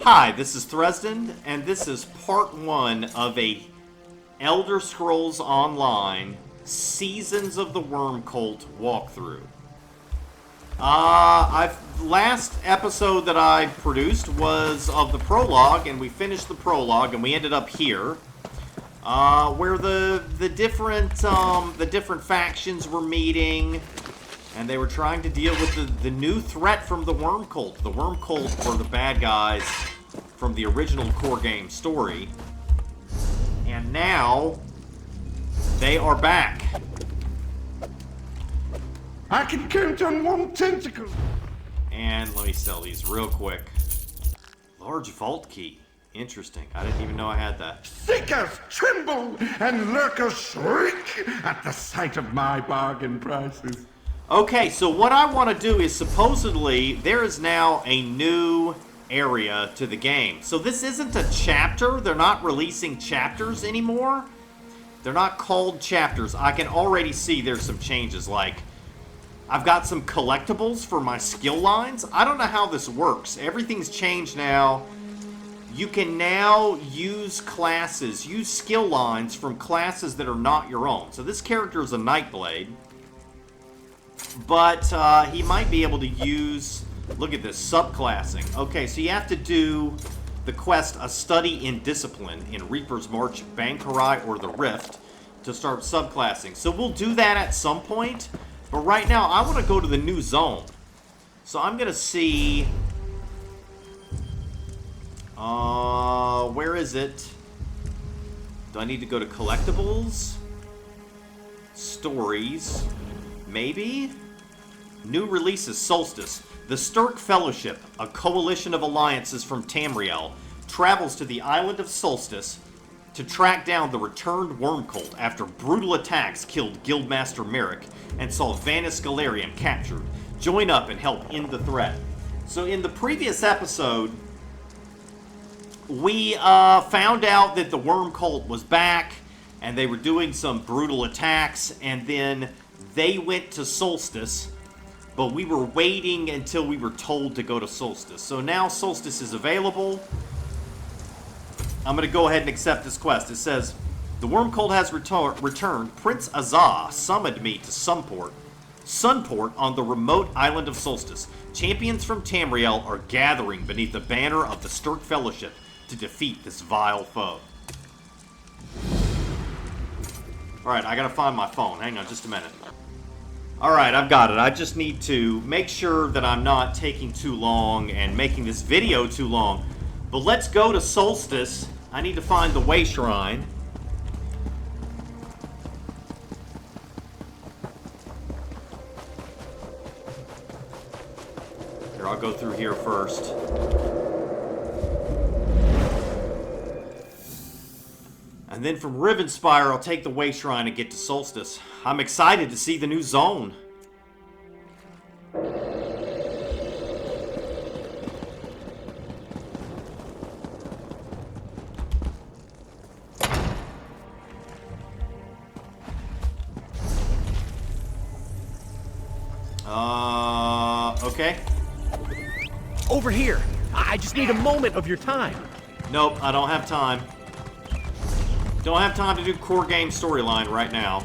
Hi, this is Thresden, and this is part 1 of a Elder Scrolls Online Seasons of the Worm Cult walkthrough. Last episode that I produced was of the prologue, and we finished the prologue, and we ended up here, where the different factions were meeting, and they were trying to deal with the new threat from the Worm Cult. The Worm Cult were the bad guys from the original core game story, and now they are back. I can count on one tentacle. And let me sell these real quick. Large vault key. Interesting. I didn't even know I had that. Seekers tremble and lurkers shriek at the sight of my bargain prices. Okay, so what I want to do is supposedly there is now a new area to the game. So this isn't a chapter. They're not releasing chapters anymore. They're not called chapters. I can already see there's some changes, like I've got some collectibles for my skill lines. I don't know how this works. Everything's changed now. You can now use skill lines from classes that are not your own. So this character is a Nightblade, but he might be able to use, look at this, subclassing. Okay, so you have to do the quest, A Study in Discipline, in Reaper's March, Bankarai, or the Rift, to start subclassing. So we'll do that at some point. But right now, I want to go to the new zone. So I'm going to see... where is it? Do I need to go to collectibles? Stories? Maybe? New releases, Solstice. The Stirk Fellowship, a coalition of alliances from Tamriel, travels to the Island of Solstice to track down the returned Worm Cult after brutal attacks killed Guildmaster Merrick and saw Vanis Galarium captured. Join up and help end the threat. So in the previous episode, we found out that the Worm Cult was back, and they were doing some brutal attacks, and then they went to Solstice, but we were waiting until we were told to go to Solstice. So now Solstice is available. I'm going to go ahead and accept this quest. It says, the Worm Cult has returned. Prince Azah summoned me to Sunport on the remote island of Solstice. Champions from Tamriel are gathering beneath the banner of the Stirk Fellowship to defeat this vile foe. Alright, I gotta find my phone. Hang on just a minute. Alright, I've got it. I just need to make sure that I'm not taking too long and making this video too long. But let's go to Solstice. I need to find the Way Shrine. Here, I'll go through here first. And then from Rivenspire, I'll take the Way Shrine and get to Solstice. I'm excited to see the new zone. Okay. Over here. I just need a moment of your time. Nope, I don't have time. Don't have time to do core game storyline right now.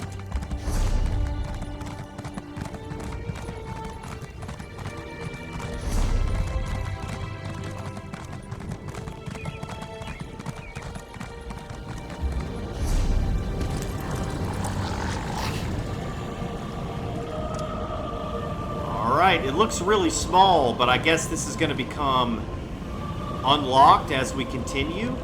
Alright, it looks really small, but I guess this is going to become unlocked as we continue.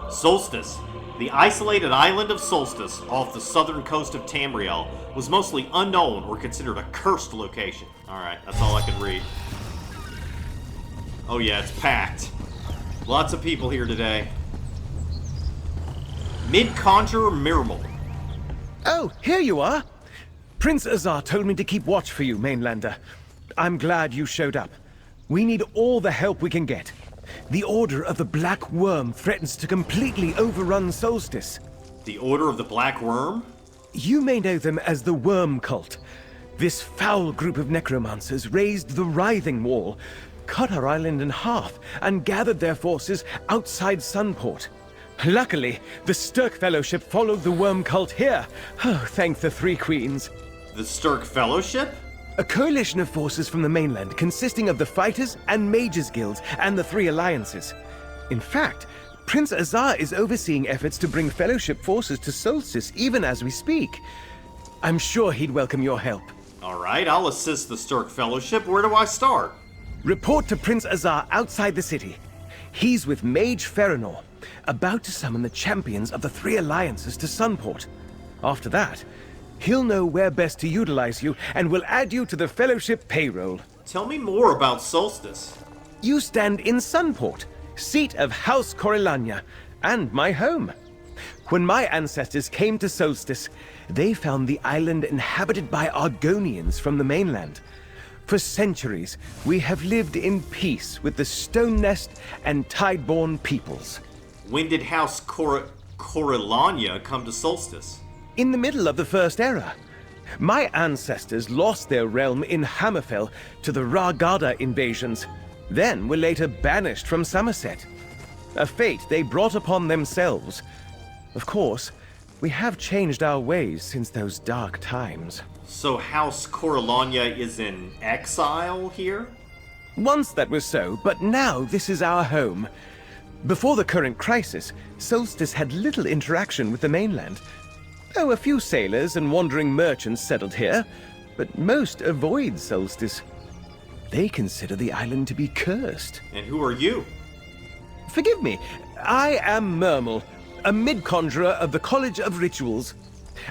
Solstice. The isolated island of Solstice off the southern coast of Tamriel was mostly unknown or considered a cursed location. Alright, that's all I can read. Oh yeah, it's packed. Lots of people here today. Mid-Conjurer Mirmal. Oh, here you are. Prince Azar told me to keep watch for you, Mainlander. I'm glad you showed up. We need all the help we can get. The Order of the Black Worm threatens to completely overrun Solstice. The Order of the Black Worm? You may know them as the Worm Cult. This foul group of necromancers raised the Writhing Wall, cut our island in half, and gathered their forces outside Sunport. Luckily, the Stirk Fellowship followed the worm cult here. Oh, thank the Three Queens. The Stirk Fellowship? A coalition of forces from the mainland consisting of the Fighters and Mages Guilds and the Three Alliances. In fact, Prince Azar is overseeing efforts to bring Fellowship forces to Solstice even as we speak. I'm sure he'd welcome your help. All right, I'll assist the Stirk Fellowship. Where do I start? Report to Prince Azar outside the city. He's with Mage Feranor, about to summon the champions of the Three Alliances to Sunport. After that, he'll know where best to utilize you and will add you to the Fellowship payroll. Tell me more about Solstice. You stand in Sunport, seat of House Corellania, and my home. When my ancestors came to Solstice, they found the island inhabited by Argonians from the mainland. For centuries, we have lived in peace with the Stone Nest and Tideborn peoples. When did House Corellania come to Solstice? In the middle of the First Era. My ancestors lost their realm in Hammerfell to the Ragada invasions, then were later banished from Somerset. A fate they brought upon themselves. Of course, we have changed our ways since those dark times. So House Corellania is in exile here? Once that was so, but now this is our home. Before the current crisis, Solstice had little interaction with the mainland. Oh, a few sailors and wandering merchants settled here, but most avoid Solstice. They consider the island to be cursed. And who are you? Forgive me, I am Mermal, a mid-conjurer of the College of Rituals.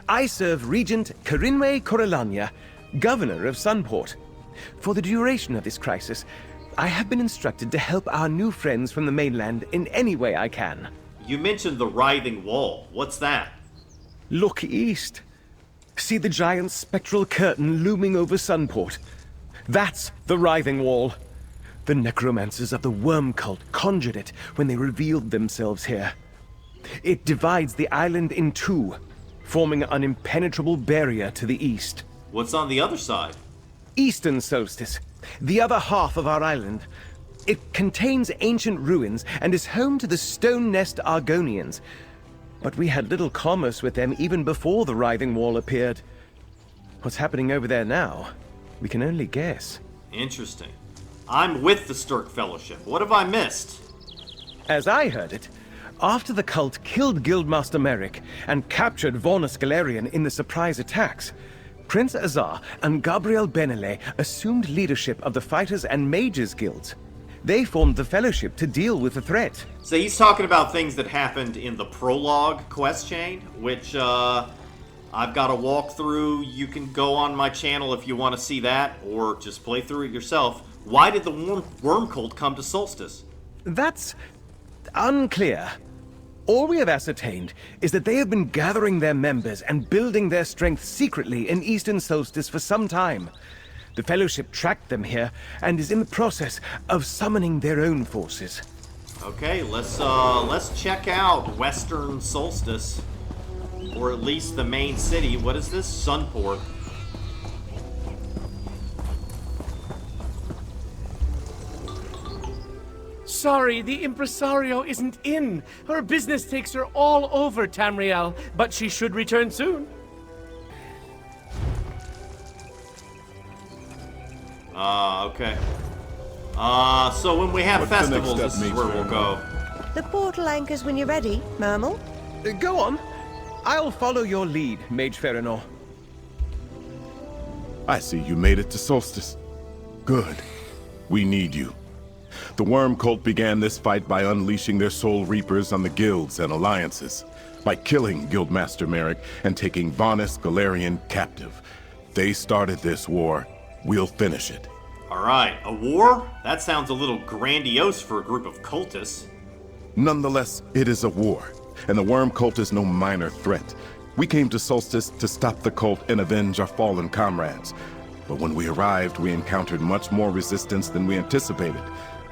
I serve Regent Corinwe Corellania, Governor of Sunport. For the duration of this crisis, I have been instructed to help our new friends from the mainland in any way I can. You mentioned the Writhing Wall. What's that? Look east. See the giant spectral curtain looming over Sunport? That's the Writhing Wall. The necromancers of the Worm Cult conjured it when they revealed themselves here. It divides the island in two, forming an impenetrable barrier to the east. What's on the other side? Eastern Solstice, the other half of our island. It contains ancient ruins and is home to the Stone Nest Argonians. But we had little commerce with them even before the Writhing Wall appeared. What's happening over there now? We can only guess. Interesting. I'm with the Stirk Fellowship. What have I missed? As I heard it, after the cult killed Guildmaster Merrick and captured Vornus Galerian in the surprise attacks, Prince Azar and Gabriel Benele assumed leadership of the Fighters and Mages Guilds. They formed the Fellowship to deal with the threat. So he's talking about things that happened in the prologue quest chain, which I've got to walk through. You can go on my channel if you want to see that, or just play through it yourself. Why did the worm cult come to Solstice? That's unclear. All we have ascertained is that they have been gathering their members and building their strength secretly in Eastern Solstice for some time. The Fellowship tracked them here and is in the process of summoning their own forces. Okay, let's check out Western Solstice, or at least the main city. What is this? Sunport. Sorry, the impresario isn't in. Her business takes her all over Tamriel, but she should return soon. Okay. So when we have What's the next festivals, step, this is Mage where we'll go. The portal anchors when you're ready, Mermal. Go on. I'll follow your lead, Mage Feranor. I see you made it to Solstice. Good. We need you. The Worm Cult began this fight by unleashing their Soul Reapers on the guilds and alliances, by killing Guildmaster Merrick and taking Vornus Galerian captive. They started this war. We'll finish it. Alright, a war? That sounds a little grandiose for a group of cultists. Nonetheless, it is a war, and the Worm Cult is no minor threat. We came to Solstice to stop the cult and avenge our fallen comrades. But when we arrived, we encountered much more resistance than we anticipated.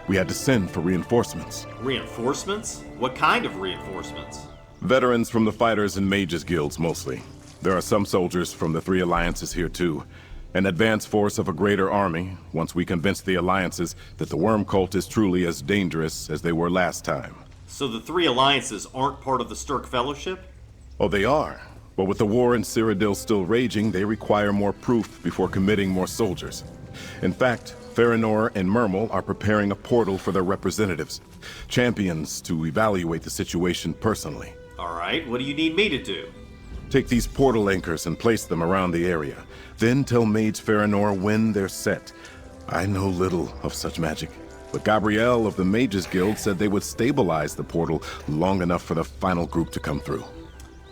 We had to send for reinforcements. Reinforcements? What kind of reinforcements? Veterans from the Fighters and Mages Guilds, mostly. There are some soldiers from the Three Alliances here, too. An advance force of a greater army, once we convince the alliances that the Worm Cult is truly as dangerous as they were last time. So the three alliances aren't part of the Sturk Fellowship? Oh, they are. But with the war in Cyrodiil still raging, they require more proof before committing more soldiers. In fact, Farinor and Mermel are preparing a portal for their representatives, champions to evaluate the situation personally. Alright, what do you need me to do? Take these portal anchors and place them around the area. Then tell Mage Farinor when they're set. I know little of such magic, but Gabrielle of the Mages Guild said they would stabilize the portal long enough for the final group to come through.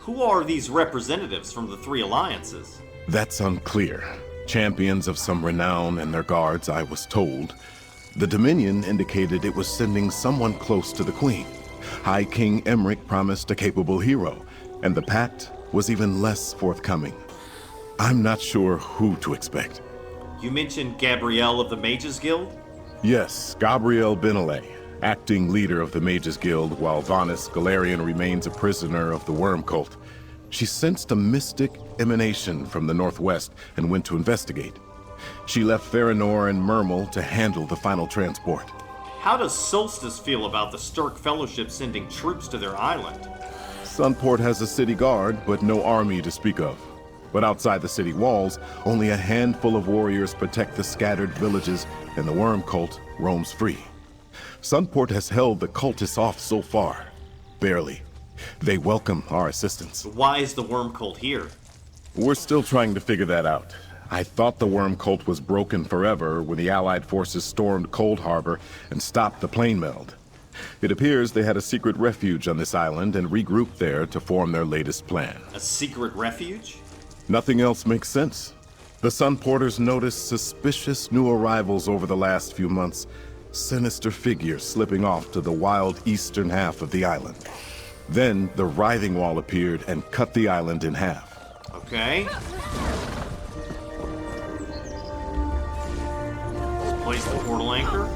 Who are these representatives from the three alliances? That's unclear. Champions of some renown and their guards, I was told. The Dominion indicated it was sending someone close to the Queen. High King Emmerich promised a capable hero, and the Pact was even less forthcoming. I'm not sure who to expect. You mentioned Gabrielle of the Mages Guild? Yes, Gabrielle Benelay, acting leader of the Mages Guild, while Vanis Galarian remains a prisoner of the Worm Cult. She sensed a mystic emanation from the northwest and went to investigate. She left Farinor and Mermel to handle the final transport. How does Solstice feel about the Sturk Fellowship sending troops to their island? Sunport has a city guard, but no army to speak of. But outside the city walls, only a handful of warriors protect the scattered villages, and the Worm Cult roams free. Sunport has held the cultists off so far. Barely. They welcome our assistance. Why is the Worm Cult here? We're still trying to figure that out. I thought the Worm Cult was broken forever when the Allied forces stormed Cold Harbor and stopped the plane meld. It appears they had a secret refuge on this island and regrouped there to form their latest plan. A secret refuge? Nothing else makes sense. The Sunporters noticed suspicious new arrivals over the last few months. Sinister figures slipping off to the wild eastern half of the island. Then the writhing wall appeared and cut the island in half. Okay. Let's place the portal anchor.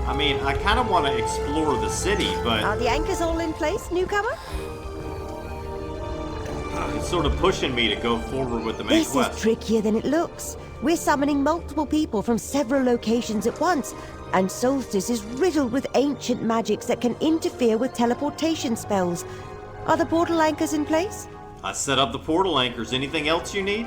I mean, I kind of want to explore the city, but Are the anchors all in place, newcomer? it's sort of pushing me to go forward with the main This quest. is trickier than it looks. We're summoning multiple people from several locations at once, and Solstice is riddled with ancient magics that can interfere with teleportation spells. Are the portal anchors in place? I set up the portal anchors. Anything else you need?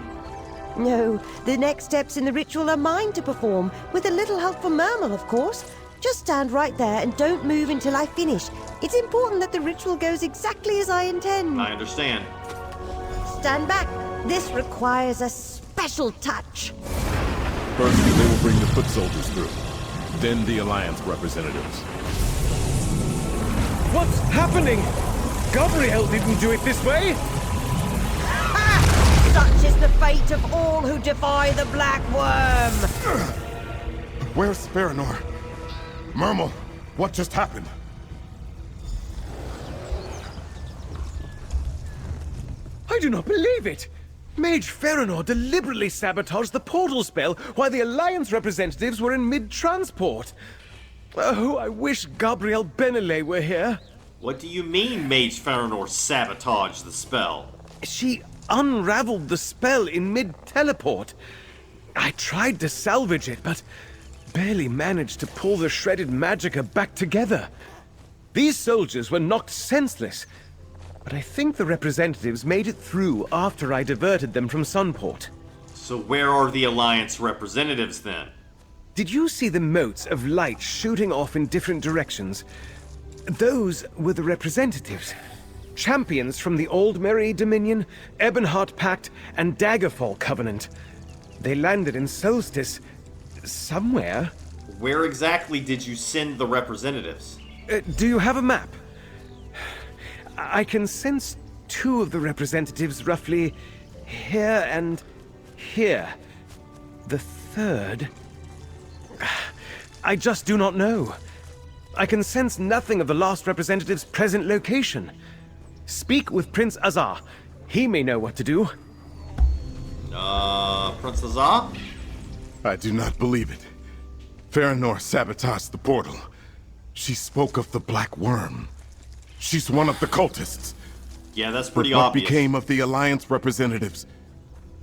No, the next steps in the ritual are mine to perform, with a little help from Mermel, of course. Just stand right there and don't move until I finish. It's important that the ritual goes exactly as I intend. I understand. Stand back. This requires a special touch. First, they will bring the foot soldiers through. Then the Alliance representatives. What's happening? Gabrielle didn't do it this way! Such is the fate of all who defy the Black Worm. Where's Farinor? Mermel, what just happened? I do not believe it! Mage Farinor deliberately sabotaged the portal spell while the Alliance representatives were in mid-transport. Oh, I wish Gabrielle Benelay were here. What do you mean Mage Farinor sabotaged the spell? She unraveled the spell in mid-teleport. I tried to salvage it, but barely managed to pull the shredded magicka back together. These soldiers were knocked senseless, but I think the representatives made it through after I diverted them from Sunport. So where are the Alliance representatives then? Did you see the motes of light shooting off in different directions? Those were the representatives. Champions from the Old Merry Dominion, Ebonheart Pact, and Daggerfall Covenant. They landed in Solstice somewhere. Where exactly did you send the representatives? Do you have a map? I can sense two of the representatives roughly here and here. The third... I just do not know. I can sense nothing of the last representative's present location. Speak with Prince Azar. He may know what to do. Prince Azar? I do not believe it. Farinor sabotaged the portal. She spoke of the Black Worm. She's one of the cultists. Yeah, that's But pretty what obvious. became of the Alliance representatives?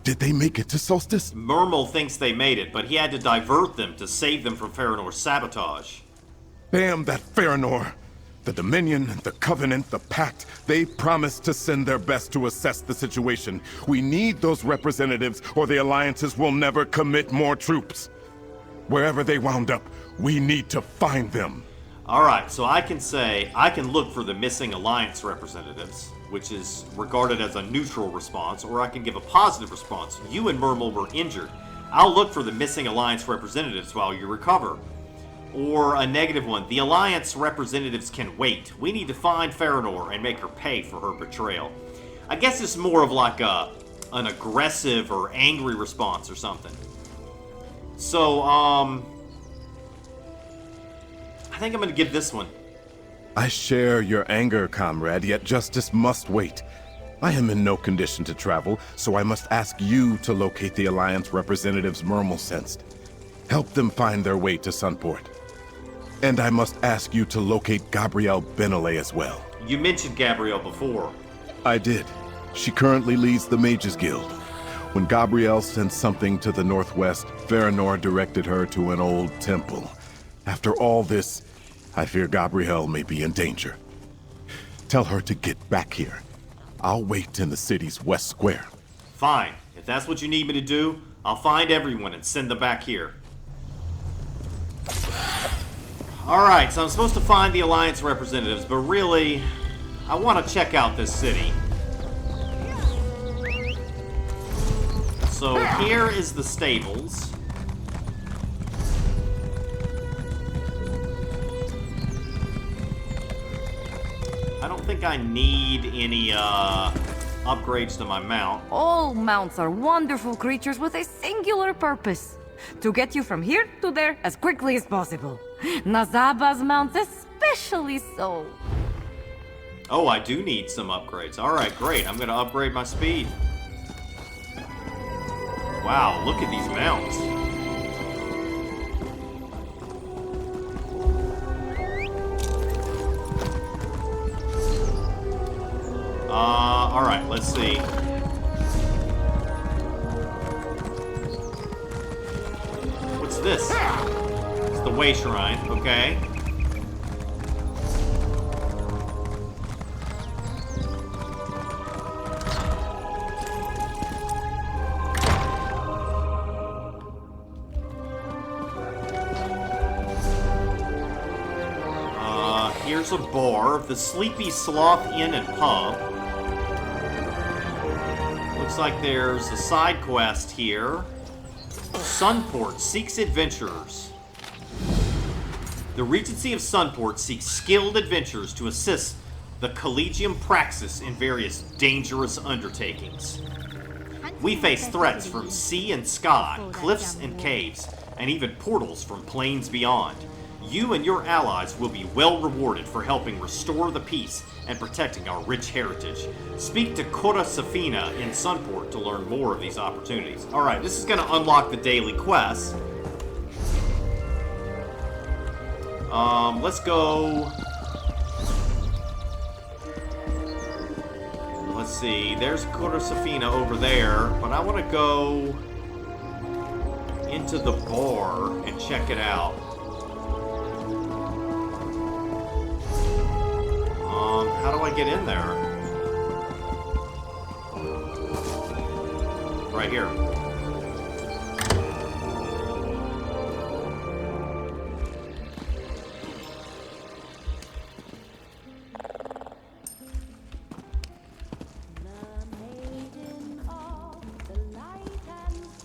Did they make it to Solstice? Mermal thinks they made it, but he had to divert them to save them from Faranor's sabotage. Damn that Faranor! The Dominion, the Covenant, the Pact, they promised to send their best to assess the situation. We need those representatives, or the Alliances will never commit more troops. Wherever they wound up, we need to find them. Alright, so I can look for the missing Alliance representatives, which is regarded as a neutral response, or I can give a positive response. You and Mermal were injured. I'll look for the missing Alliance representatives while you recover. Or a negative one. The Alliance representatives can wait. We need to find Faranor and make her pay for her betrayal. I guess it's more of like an aggressive or angry response or something. So, I think I'm gonna give this one. I share your anger, comrade, yet justice must wait. I am in no condition to travel, so I must ask you to locate the Alliance representatives Mermal sensed. Help them find their way to Sunport. And I must ask you to locate Gabrielle Benelay as well. You mentioned Gabrielle before. I did. She currently leads the Mages Guild. When Gabrielle sent something to the northwest, Faranor directed her to an old temple. After all this, I fear Gabrielle may be in danger. Tell her to get back here. I'll wait in the city's west square. Fine. If that's what you need me to do, I'll find everyone and send them back here. Alright, so I'm supposed to find the Alliance representatives, but really, I want to check out this city. So here is the stables. I don't think I need any upgrades to my mount. All mounts are wonderful creatures with a singular purpose. To get you from here to there as quickly as possible. Nazaba's mount especially so. Oh, I do need some upgrades. Alright, great. I'm gonna upgrade my speed. Wow, look at these mounts. Alright, let's see. What's this? It's the Way Shrine, okay. Here's a bar, the Sleepy Sloth Inn and Pub. Looks like there's a side quest here. Sunport seeks adventurers. The Regency of Sunport seeks skilled adventurers to assist the Collegium Praxis in various dangerous undertakings. We face threats from sea and sky, cliffs and caves, and even portals from planes beyond. You and your allies will be well rewarded for helping restore the peace and protecting our rich heritage. Speak to Kora Safina in Sunport to learn more of these opportunities. Alright, this is going to unlock the daily quests. Let's go... Let's see, there's Kora Safina over there, but I want to go into the bar and check it out. How do I get in there? Right here.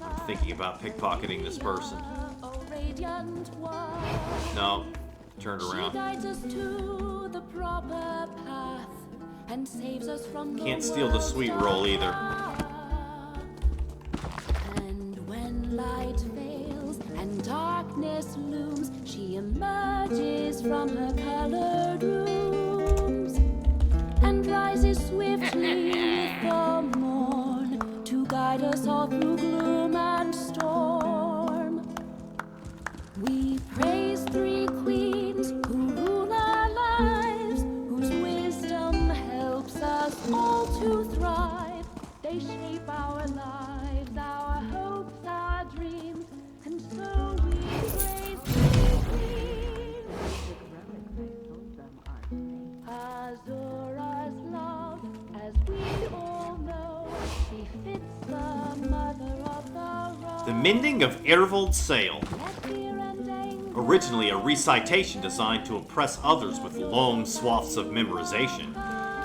I'm thinking about pickpocketing this person. No. Turned around. Can't steal the sweet roll either. And when light fails and darkness looms, she emerges from her colored rooms and rises swiftly with the morn to guide us all through gloom and storm. We praise three queens who rule Azura's love, as we all know, befits the mother of the rose. The Mending of Ervold's Sail. Let fear and anger Originally a recitation designed to impress others with long swaths of memorization,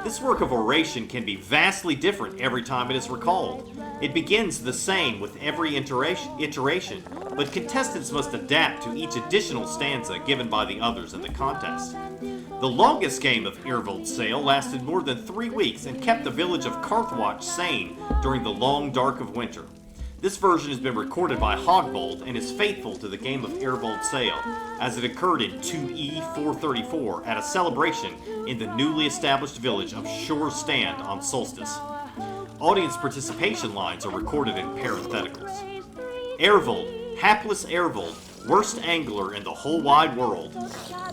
this work of oration can be vastly different every time it is recalled. It begins the same with every iteration, but contestants must adapt to each additional stanza given by the others in the contest. The longest game of Ervold's Sail lasted more than 3 weeks and kept the village of Carthwatch sane during the long dark of winter. This version has been recorded by Hogbold and is faithful to the game of Ervold's Sail, as it occurred in 2E 434 at a celebration in the newly established village of Shore Stand on Solstice. Audience participation lines are recorded in parentheticals. Ervold, hapless Ervold, worst angler in the whole wide world.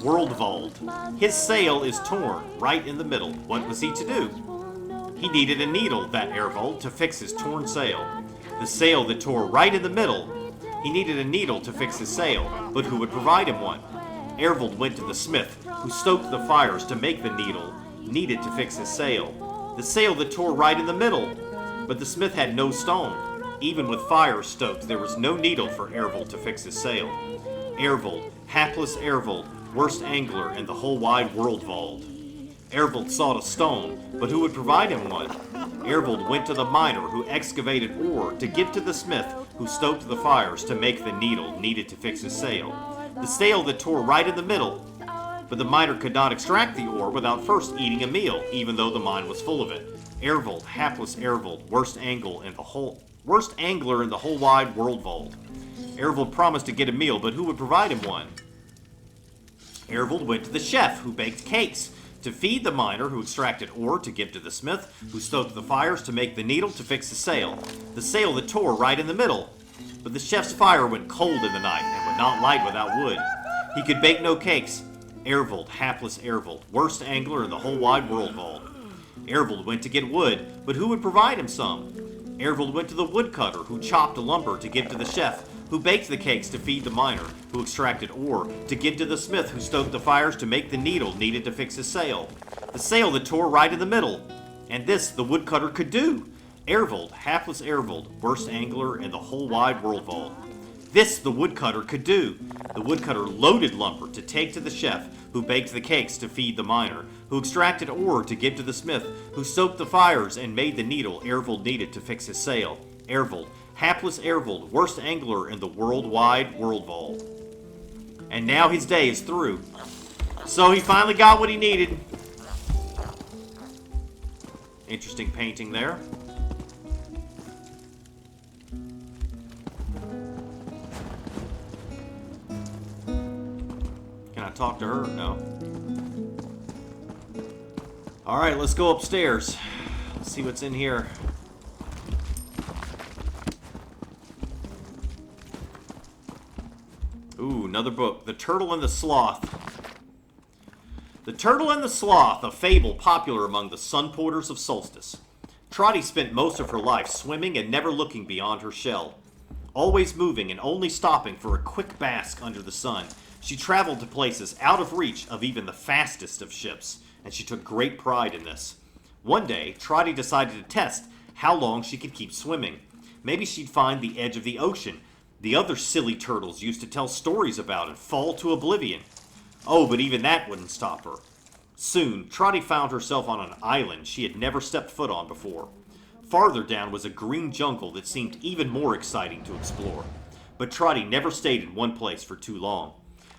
Worldvold. His sail is torn right in the middle. What was he to do? He needed a needle, that Ervold, to fix his torn sail. The sail that tore right in the middle. He needed a needle to fix his sail, but who would provide him one? Ervold went to the smith, who stoked the fires to make the needle needed to fix his sail. The sail that tore right in the middle. But the smith had no stone. Even with fire stoked, there was no needle for Ervold to fix his sail. Ervold, hapless Ervold, worst angler in the whole wide worldvold. Ervold sought a stone, but who would provide him one? Ervold went to the miner who excavated ore to give to the smith who stoked the fires to make the needle needed to fix his sail. The sail that tore right in the middle. But the miner could not extract the ore without first eating a meal, even though the mine was full of it. Ervold, hapless Ervold, worst angler in the whole wide worldvold. Ervold promised to get a meal, but who would provide him one? Ervold went to the chef who baked cakes to feed the miner who extracted ore to give to the smith who stoked the fires to make the needle to fix the sail that tore right in the middle. But the chef's fire went cold in the night and would not light without wood. He could bake no cakes. Ervold, hapless Ervold, worst angler in the whole wide worldvold. Ervold went to get wood, but who would provide him some? Ervold went to the woodcutter who chopped lumber to give to the chef who baked the cakes to feed the miner who extracted ore to give to the smith who stoked the fires to make the needle needed to fix his sail. The sail that tore right in the middle. And this the woodcutter could do. Ervold, hapless Ervold, worst angler in the whole wide worldvold. This the woodcutter could do. The woodcutter loaded lumber to take to the chef who baked the cakes to feed the miner who extracted ore to give to the smith who stoked the fires and made the needle Ervold needed to fix his sail. Ervold, hapless Ervold, worst angler in the worldwide worldvold. And now his day is through. So he finally got what he needed. Interesting painting there. Can I talk to her? No. Alright, let's go upstairs. Let's see what's in here. Ooh, another book. The Turtle and the Sloth. The Turtle and the Sloth, a fable popular among the Sunporters of Solstice. Trotty spent most of her life swimming and never looking beyond her shell. Always moving and only stopping for a quick bask under the sun, she traveled to places out of reach of even the fastest of ships, and she took great pride in this. One day, Trotty decided to test how long she could keep swimming. Maybe she'd find the edge of the ocean the other silly turtles used to tell stories about and fall to oblivion. Oh, but even that wouldn't stop her. Soon, Trotty found herself on an island she had never stepped foot on before. Farther down was a green jungle that seemed even more exciting to explore. But Trotty never stayed in one place for too long.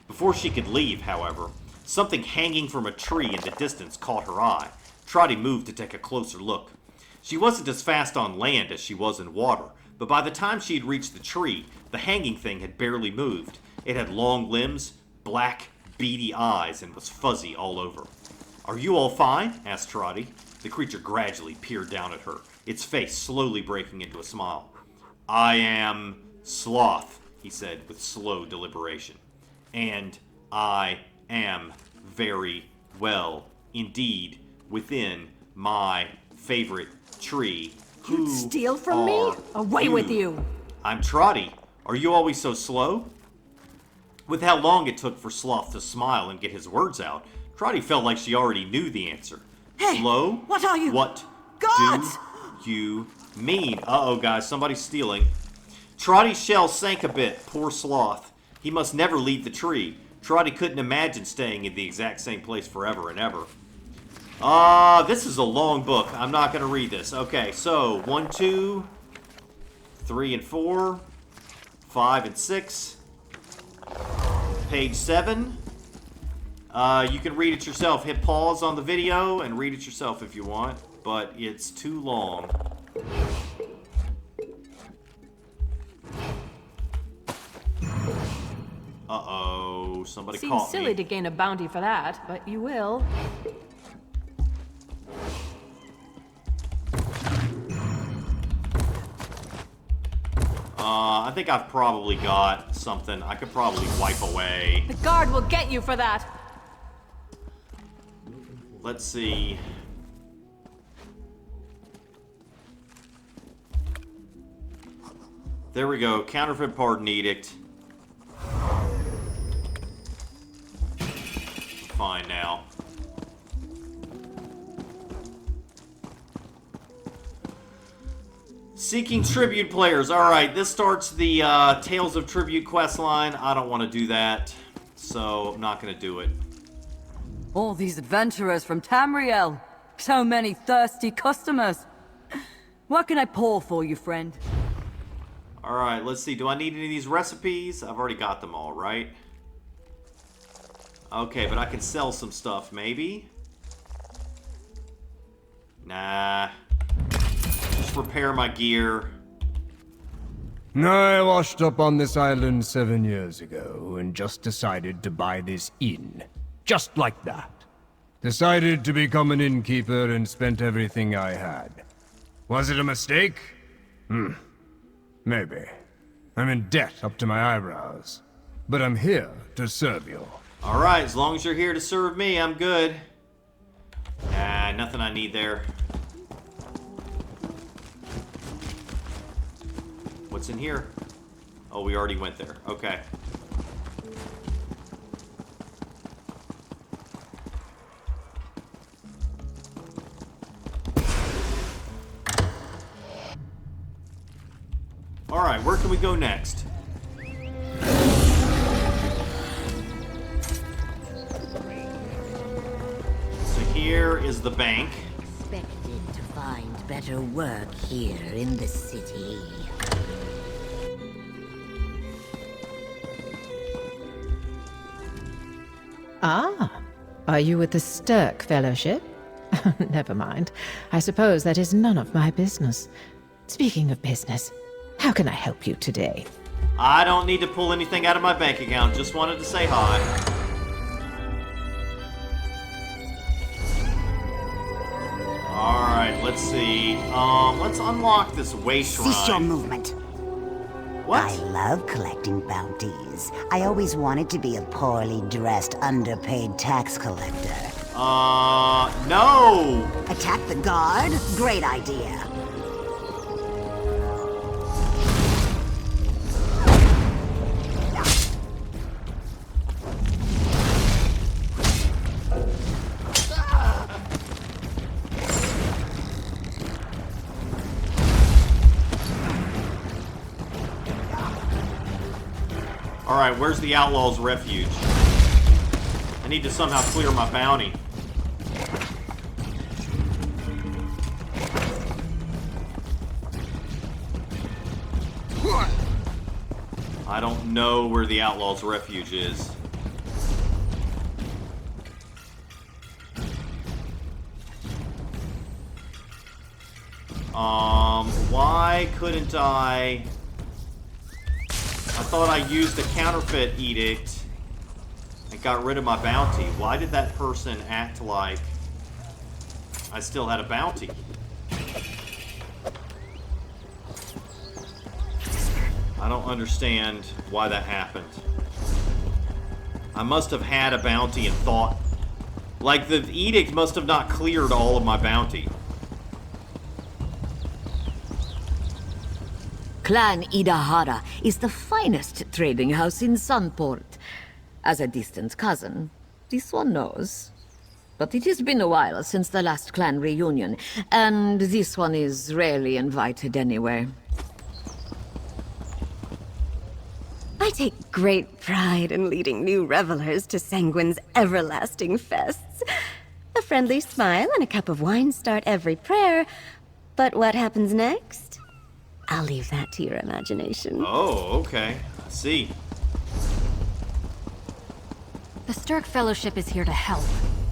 Before she could leave, however, something hanging from a tree in the distance caught her eye. Trotty moved to take a closer look. She wasn't as fast on land as she was in water, but by the time she had reached the tree, the hanging thing had barely moved. It had long limbs, black, beady eyes, and was fuzzy all over. "Are you all fine?" asked Trotty. The creature gradually peered down at her, its face slowly breaking into a smile. "I am Sloth," he said with slow deliberation. "And I am very well indeed within my favorite tree." You'd steal from me? Away with you! "I'm Trotty. Are you always so slow?" With how long it took for Sloth to smile and get his words out, Trotty felt like she already knew the answer. Hey, Slow? what are you? What Guards! do you mean? Uh-oh, guys, somebody's stealing. Trotty's shell sank a bit. Poor sloth. He must never leave the tree. Trotty couldn't imagine staying in the exact same place forever and ever. This is a long book. I'm not going to read this. Okay, so 1, 2, 3 and 4, 5 and 6, page 7. You can read it yourself. Hit pause on the video and read it yourself if you want, but it's too long. Uh-oh, somebody Seems caught silly me. to gain a bounty for that, but you will. I think I've probably got something I could probably wipe away. The guard will get you for that. Let's see. There we go. Counterfeit pardon edict. Fine now. Seeking tribute players. Alright, this starts the Tales of Tribute quest line. I don't want to do that, so I'm not going to do it. All these adventurers from Tamriel. So many thirsty customers. What can I pour for you, friend? Alright, let's see. Do I need any of these recipes? I've already got them all, right? Okay, but I can sell some stuff, maybe? Nah. Just repair my gear. I washed up on this island 7 years ago and just decided to buy this inn. Just like that. Decided to become an innkeeper and spent everything I had. Was it a mistake? Maybe. I'm in debt up to my eyebrows. But I'm here to serve you. Alright, as long as you're here to serve me, I'm good. Nah, nothing I need there. What's in here? Oh, we already went there. Okay. Alright, where can we go next? So here is the bank. Expected to find better work here in the city. Ah, are you with the Stirk Fellowship? Never mind. I suppose that is none of my business. Speaking of business, how can I help you today? I don't need to pull anything out of my bank account. Just wanted to say hi. Alright, let's see. Let's unlock this way shrine. Cease your movement. What? I love collecting bounties. I always wanted to be a poorly dressed, underpaid tax collector. No! Attack the guard? Great idea. Alright, where's the Outlaw's Refuge? I need to somehow clear my bounty. I don't know where the Outlaw's Refuge is. Why couldn't I thought I used the counterfeit edict and got rid of my bounty. Why did that person act like I still had a bounty? I don't understand why that happened. I must have had a bounty and thought... Like, the edict must have not cleared all of my bounty. Clan Idahara is the finest trading house in Sunport. As a distant cousin, this one knows. but it has been a while since the last clan reunion, and this one is rarely invited anyway. I take great pride in leading new revelers to Sanguine's everlasting fests. A friendly smile and a cup of wine start every prayer, but what happens next? I'll leave that to your imagination. Oh, okay. I see. The Stirk Fellowship is here to help,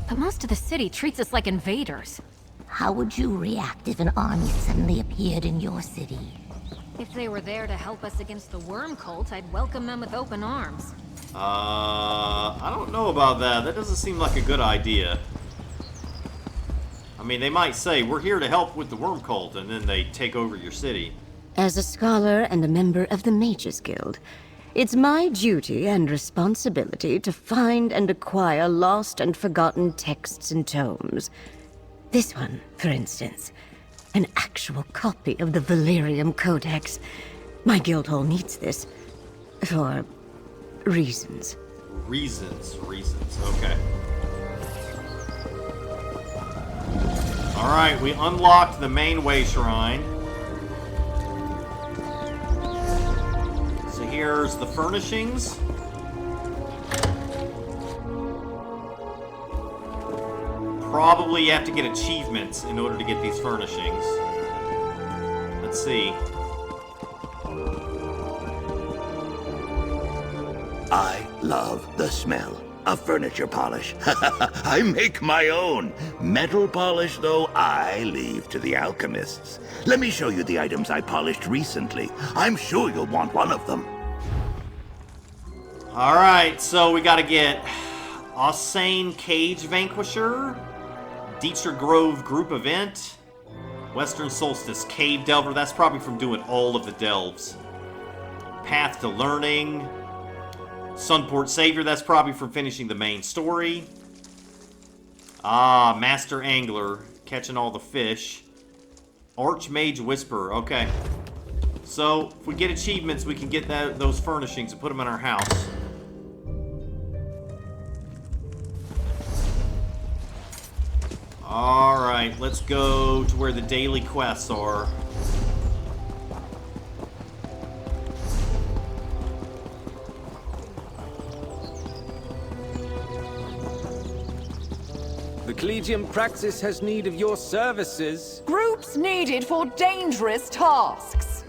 but most of the city treats us like invaders. How would you react if an army suddenly appeared in your city? If they were there to help us against the worm cult, I'd welcome them with open arms. I don't know about that. That doesn't seem like a good idea. I mean, they might say, we're here to help with the worm cult, and then they take over your city. As a scholar and a member of the Mages Guild, it's my duty and responsibility to find and acquire lost and forgotten texts and tomes. This one, for instance, an actual copy of the Valerium Codex. My guild hall needs this. For reasons. Reasons, okay. Alright, we unlocked the main way shrine. So here's the furnishings. Probably you have to get achievements in order to get these furnishings. Let's see. I love the smell of furniture polish. I make my own. Metal polish, though, I leave to the alchemists. Let me show you the items I polished recently. I'm sure you'll want one of them. Alright, so we gotta get Osane Cage Vanquisher, Dietrich Grove Group Event, Western Solstice Cave Delver. That's probably from doing all of the delves. Path to Learning, Sunport Savior. That's probably from finishing the main story. Ah, Master Angler, catching all the fish. Archmage Whisperer. Okay. So, if we get achievements, we can get those furnishings and put them in our house. Alright, let's go to where the daily quests are. The Collegium Praxis has need of your services. Groups needed for dangerous tasks.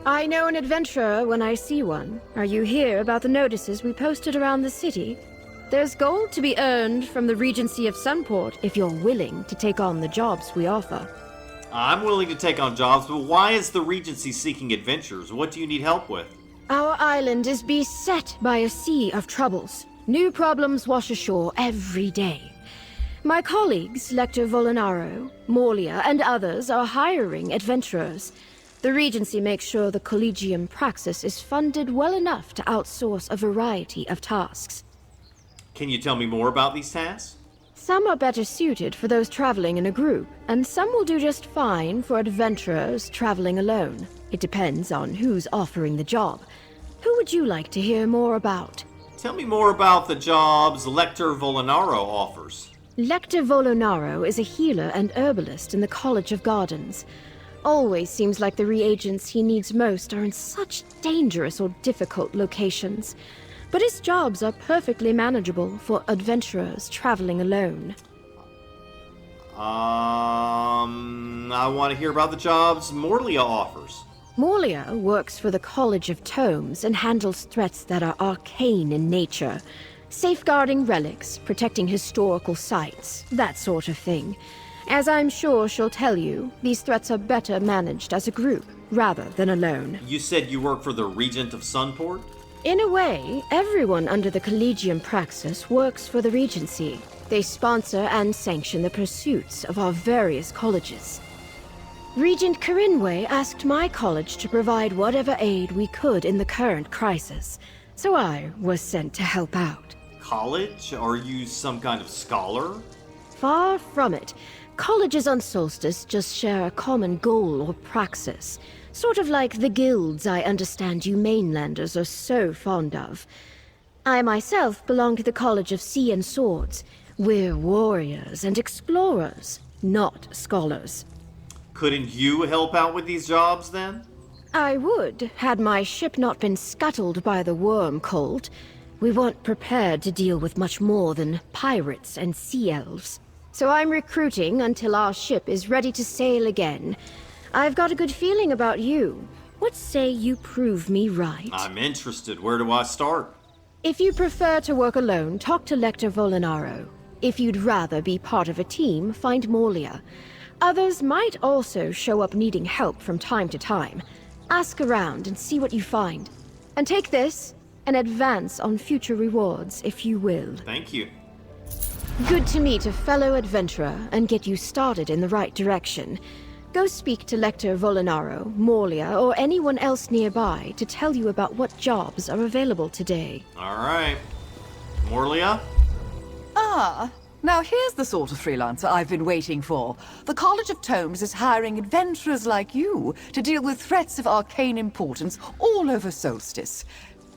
I know an adventurer when I see one. Are you here about the notices we posted around the city? There's gold to be earned from the Regency of Sunport if you're willing to take on the jobs we offer. I'm willing to take on jobs, but why is the Regency seeking adventures? What do you need help with? Our island is beset by a sea of troubles. New problems wash ashore every day. My colleagues, Lector Volinaro, Morlia, and others are hiring adventurers. The Regency makes sure the Collegium Praxis is funded well enough to outsource a variety of tasks. Can you tell me more about these tasks? Some are better suited for those traveling in a group, and some will do just fine for adventurers traveling alone. It depends on who's offering the job. Who would you like to hear more about? Tell me more about the jobs Lector Volinaro offers. Lector Volinaro is a healer and herbalist in the College of Gardens. Always seems like the reagents he needs most are in such dangerous or difficult locations. But his jobs are perfectly manageable for adventurers traveling alone. I want to hear about the jobs Morlia offers. Morlia works for the College of Tomes and handles threats that are arcane in nature. Safeguarding relics, protecting historical sites, that sort of thing. As I'm sure she'll tell you, these threats are better managed as a group, rather than alone. You said you work for the Regent of Sunport? In a way, everyone under the Collegium Praxis works for the Regency. They sponsor and sanction the pursuits of our various colleges. Regent Corinway asked my college to provide whatever aid we could in the current crisis, so I was sent to help out. College? Are you some kind of scholar? Far from it. Colleges on Solstice just share a common goal or praxis. Sort of like the guilds I understand you mainlanders are so fond of. I myself belong to the College of Sea and Swords. We're warriors and explorers, not scholars. Couldn't you help out with these jobs, then? I would, had my ship not been scuttled by the worm cult. We weren't prepared to deal with much more than pirates and sea elves. So I'm recruiting until our ship is ready to sail again. I've got a good feeling about you. What say you prove me right? I'm interested. Where do I start? If you prefer to work alone, talk to Lector Volinaro. If you'd rather be part of a team, find Morlia. Others might also show up needing help from time to time. Ask around and see what you find. And take this, and advance on future rewards, if you will. Thank you. Good to meet a fellow adventurer and get you started in the right direction. Go speak to Lector Volinaro, Morlia, or anyone else nearby to tell you about what jobs are available today. All right. Morlia? Ah, now here's the sort of freelancer I've been waiting for. The College of Tomes is hiring adventurers like you to deal with threats of arcane importance all over Solstice.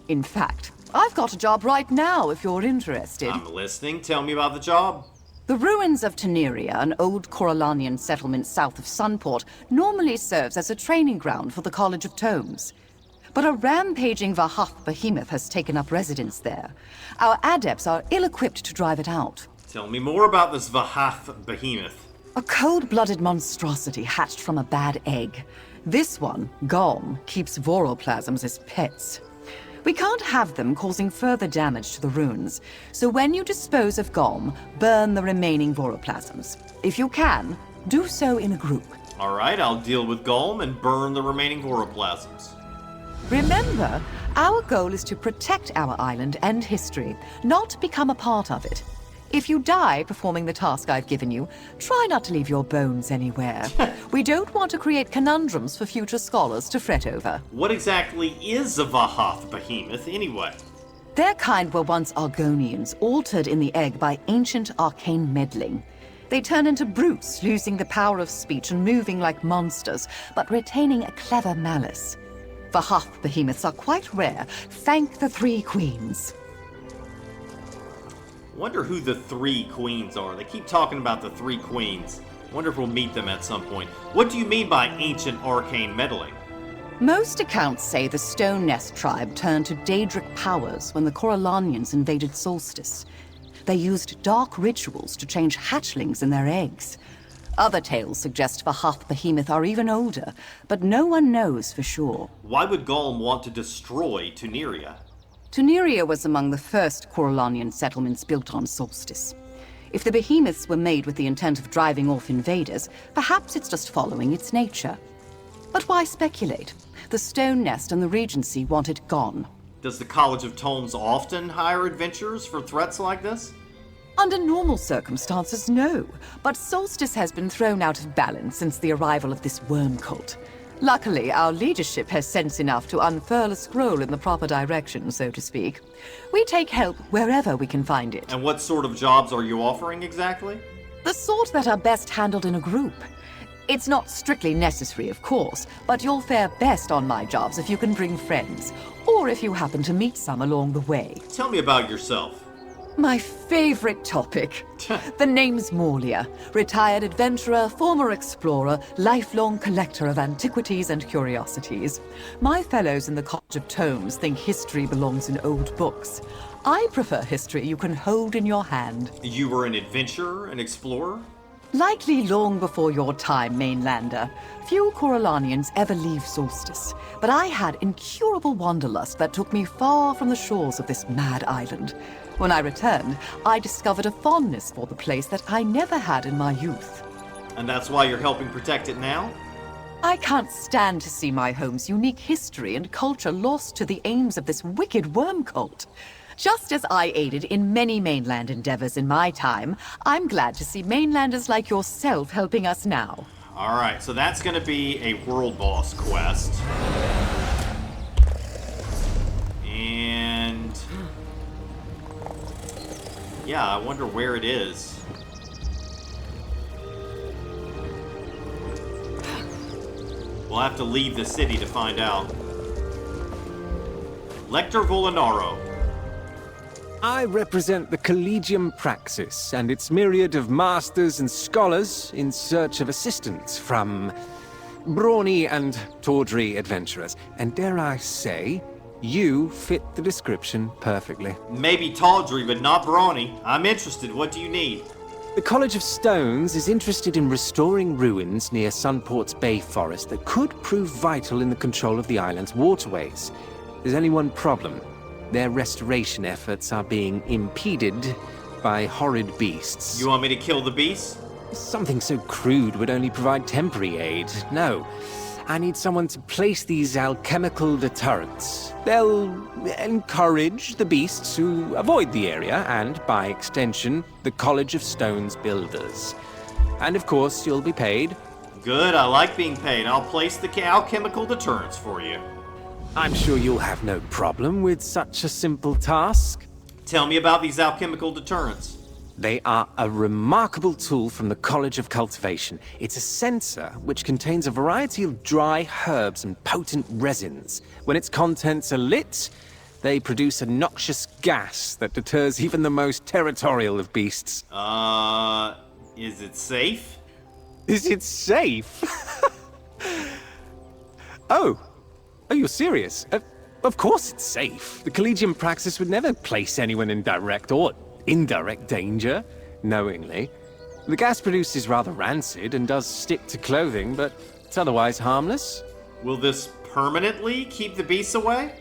In fact, I've got a job right now if you're interested. I'm listening. Tell me about the job. The ruins of Teneria, an old Corallanian settlement south of Sunport, normally serves as a training ground for the College of Tomes. But a rampaging Vahath behemoth has taken up residence there. Our adepts are ill-equipped to drive it out. Tell me more about this Vahath behemoth. A cold-blooded monstrosity hatched from a bad egg. This one, Golm, keeps voroplasms as pets. We can't have them causing further damage to the ruins, so when you dispose of Golm, burn the remaining voroplasms. If you can, do so in a group. All right, I'll deal with Golm and burn the remaining voroplasms. Remember, our goal is to protect our island and history, not become a part of it. If you die performing the task I've given you, try not to leave your bones anywhere. We don't want to create conundrums for future scholars to fret over. What exactly is a Vahath behemoth, anyway? Their kind were once Argonians, altered in the egg by ancient arcane meddling. They turn into brutes, losing the power of speech and moving like monsters, but retaining a clever malice. Vahath behemoths are quite rare. Thank the Three Queens. Wonder who the Three Queens are. They keep talking about the Three Queens. Wonder if we'll meet them at some point. What do you mean by ancient arcane meddling? Most accounts say the Stone Nest tribe turned to Daedric powers when the Corallanians invaded Solstice. They used dark rituals to change hatchlings in their eggs. Other tales suggest Vahath behemoth are even older, but no one knows for sure. Why would Golm want to destroy Teneria? Teneria was among the first Corallanian settlements built on Solstice. If the behemoths were made with the intent of driving off invaders, perhaps it's just following its nature. But why speculate? The Stone Nest and the Regency want it gone. Does the College of Tomes often hire adventurers for threats like this? Under normal circumstances, no. But Solstice has been thrown out of balance since the arrival of this worm cult. Luckily, our leadership has sense enough to unfurl a scroll in the proper direction, so to speak. We take help wherever we can find it. And what sort of jobs are you offering exactly? The sort that are best handled in a group. It's not strictly necessary, of course, but you'll fare best on my jobs if you can bring friends, or if you happen to meet some along the way. Tell me about yourself. My favorite topic. The name's Morlia. Retired adventurer, former explorer, lifelong collector of antiquities and curiosities. My fellows in the College of Tomes think history belongs in old books. I prefer history you can hold in your hand. You were an adventurer, an explorer? Likely long before your time, mainlander. Few Corallanians ever leave Solstice, but I had incurable wanderlust that took me far from the shores of this mad island. When I returned, I discovered a fondness for the place that I never had in my youth. And that's why you're helping protect it now? I can't stand to see my home's unique history and culture lost to the aims of this wicked worm cult. Just as I aided in many mainland endeavors in my time, I'm glad to see mainlanders like yourself helping us now. Alright, so that's gonna be a world boss quest. And... yeah, I wonder where it is. We'll have to leave the city to find out. Lector Volinaro. I represent the Collegium Praxis and its myriad of masters and scholars in search of assistance from brawny and tawdry adventurers. And dare I say, you fit the description perfectly. Maybe tawdry, but not brawny. I'm interested. What do you need? The College of Stones is interested in restoring ruins near Sunport's Bay Forest that could prove vital in the control of the island's waterways. There's only one problem. Their restoration efforts are being impeded by horrid beasts. You want me to kill the beasts? Something so crude would only provide temporary aid. No. I need someone to place these alchemical deterrents. They'll encourage the beasts to avoid the area and, by extension, the College of Stones builders. And of course, you'll be paid. Good, I like being paid. I'll place the alchemical deterrents for you. I'm sure you'll have no problem with such a simple task. Tell me about these alchemical deterrents. They are a remarkable tool from the College of Cultivation. It's a censer which contains a variety of dry herbs and potent resins. When its contents are lit, they produce a noxious gas that deters even the most territorial of beasts. Is it safe? Is it safe? Oh, you're serious? Of course it's safe. The Collegium Praxis would never place anyone in direct or indirect danger, knowingly. The gas produced is rather rancid and does stick to clothing, but it's otherwise harmless. Will this permanently keep the beasts away?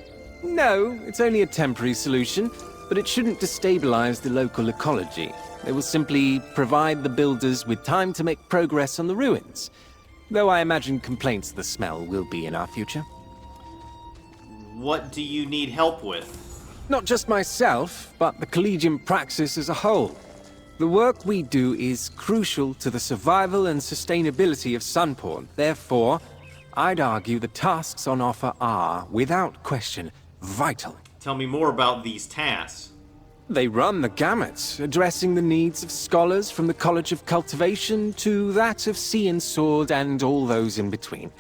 No, it's only a temporary solution, but it shouldn't destabilize the local ecology. It will simply provide the builders with time to make progress on the ruins. Though I imagine complaints of the smell will be in our future. What do you need help with? Not just myself, but the Collegium Praxis as a whole. The work we do is crucial to the survival and sustainability of Sunport. Therefore, I'd argue the tasks on offer are, without question, vital. Tell me more about these tasks. They run the gamut, addressing the needs of scholars from the College of Cultivation to that of Sea and Sword and all those in between.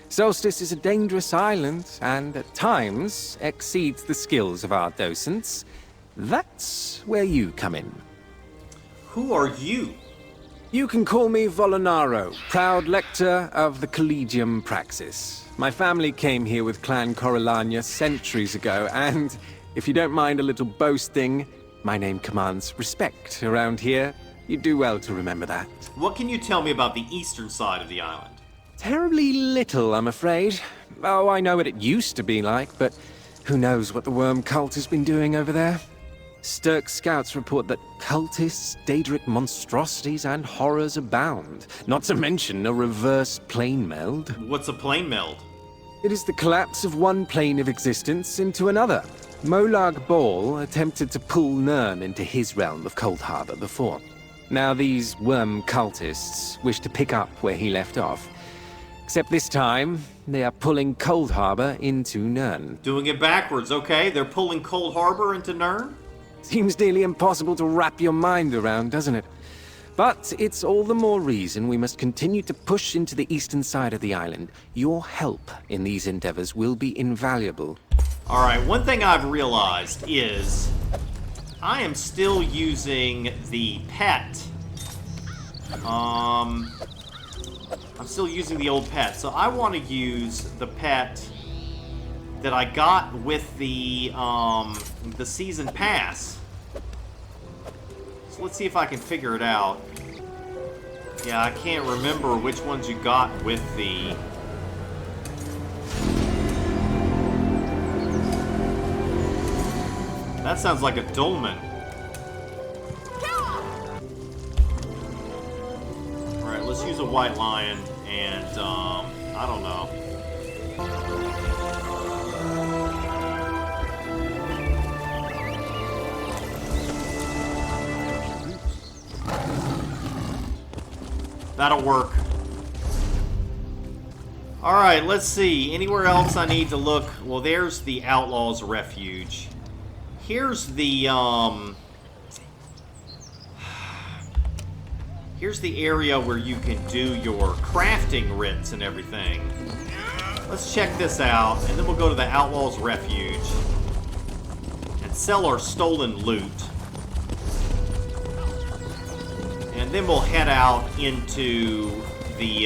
Solstice is a dangerous island, and at times exceeds the skills of our docents. That's where you come in. Who are you? You can call me Volinaro, proud lector of the Collegium Praxis. My family came here with Clan Corellania centuries ago, and if you don't mind a little boasting, my name commands respect around here. You do well to remember that. What can you tell me about the eastern side of the island? Terribly little, I'm afraid. Oh, I know what it used to be like, but who knows what the worm cult has been doing over there? Stirk scouts report that cultists, Daedric monstrosities, and horrors abound. Not to mention a reverse plane meld. What's a plane meld? It is the collapse of one plane of existence into another. Molag Bal attempted to pull Nirn into his realm of Cold Harbor before. Now these worm cultists wish to pick up where he left off. Except this time, they are pulling Cold Harbor into Nirn. Doing it backwards, okay? They're pulling Cold Harbor into Nirn? Seems nearly impossible to wrap your mind around, doesn't it? But it's all the more reason we must continue to push into the eastern side of the island. Your help in these endeavors will be invaluable. Alright, one thing I've realized is I am still using the pet. I'm still using the old pet, so I want to use the pet that I got with the season pass. So let's see if I can figure it out. Yeah, I can't remember which ones you got with the... That sounds like a dolmen. Alright, let's use a white lion and, I don't know. That'll work. Alright, let's see. Anywhere else I need to look? Well, there's the Outlaws' Refuge. Here's the, here's the area where you can do your crafting writs and everything. Let's check this out, and then we'll go to the Outlaws' Refuge and sell our stolen loot. And then we'll head out into the,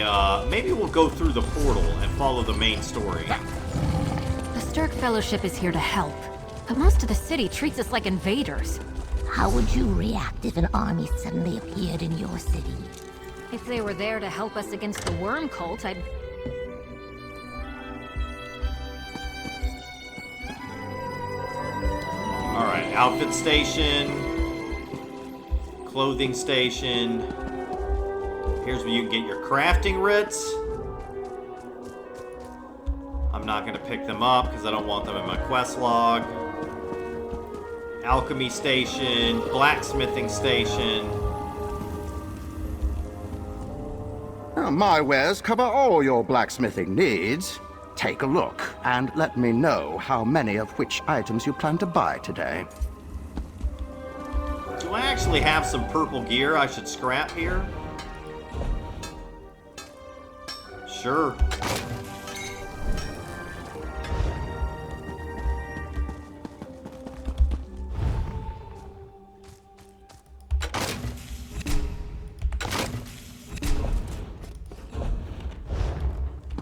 maybe we'll go through the portal and follow the main story. The Sturk Fellowship is here to help, but most of the city treats us like invaders. How would you react if an army suddenly appeared in your city? If they were there to help us against the worm cult, I'd... Alright, outfit station. Clothing station. Here's where you can get your crafting writs. I'm not going to pick them up because I don't want them in my quest log. Alchemy station, blacksmithing station. My wares cover all your blacksmithing needs. Take a look and let me know how many of which items you plan to buy today. Do I actually have some purple gear I should scrap here? Sure.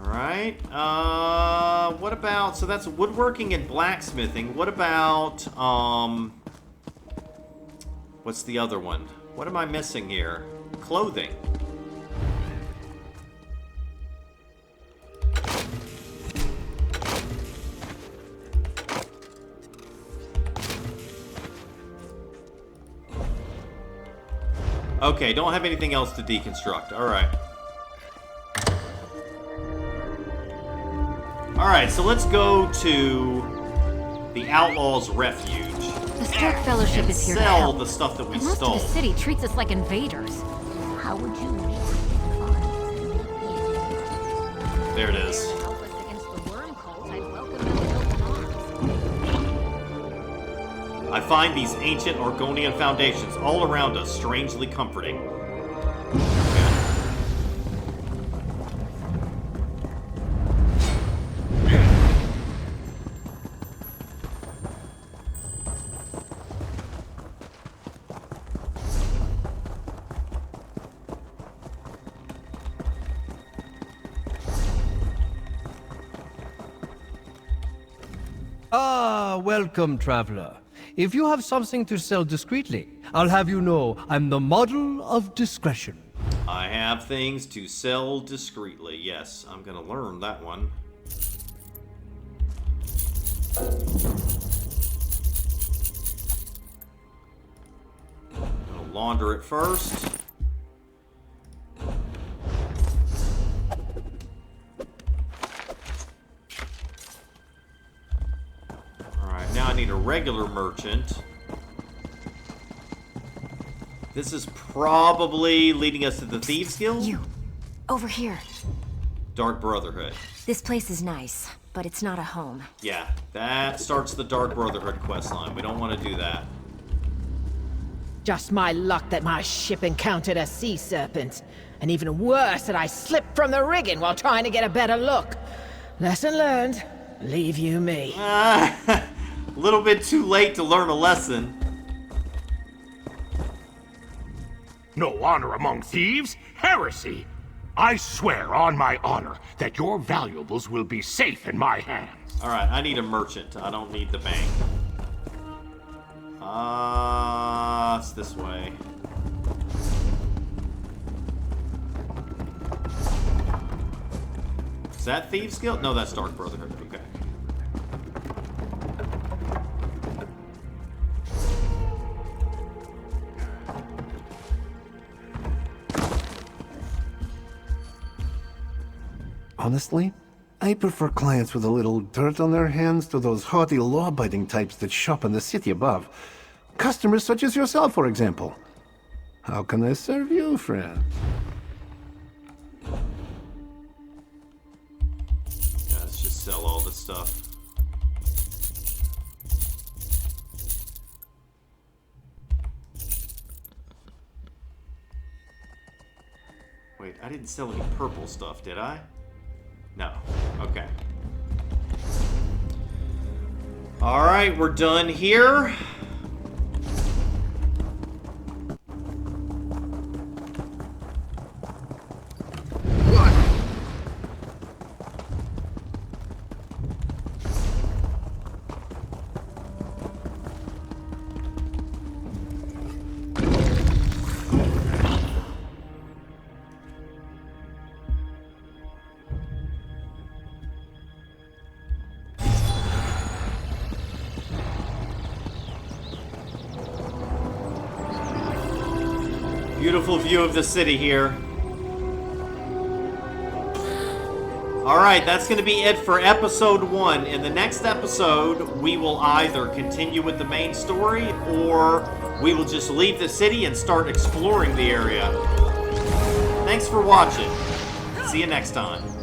Alright, what about, so that's woodworking and blacksmithing. What about, what's the other one? What am I missing here? Clothing. Okay, don't have anything else to deconstruct. Alright. Alright, so let's go to the Outlaws' Refuge. The Sturk Fellowship is here to sell help, the stuff that we but most stole. of the city treats us like invaders. How would you react? There it is. Help us against the worm cult, I'd welcome them with open arms. I find these ancient Argonian foundations all around us strangely comforting. Ah, welcome, traveler. If you have something to sell discreetly, I'll have you know I'm the model of discretion. I have things to sell discreetly. Yes, I'm gonna learn that one. Gonna launder it first. Alright, now I need a regular merchant. This is probably leading us to the Thieves Guild? You. Over here. Dark Brotherhood. This place is nice, but it's not a home. Yeah, that starts the Dark Brotherhood questline. We don't want to do that. Just my luck that my ship encountered a sea serpent. And even worse that I slipped from the rigging while trying to get a better look. Lesson learned. Leave you me. A little bit too late to learn a lesson. No honor among thieves? Heresy! I swear on my honor that your valuables will be safe in my hands. Alright, I need a merchant. I don't need the bank. It's this way. Is that Thieves Guild? No, that's Dark Brotherhood. Okay. Honestly, I prefer clients with a little dirt on their hands to those haughty law-abiding types that shop in the city above. Customers such as yourself, for example. How can I serve you, friend? Yeah, let's just sell all this stuff. Wait, I didn't sell any purple stuff, did I? No. Okay. Alright, we're done here. Beautiful view of the city here. Alright, that's going to be it for episode 1. In the next episode, we will either continue with the main story, or we will just leave the city and start exploring the area. Thanks for watching. See you next time.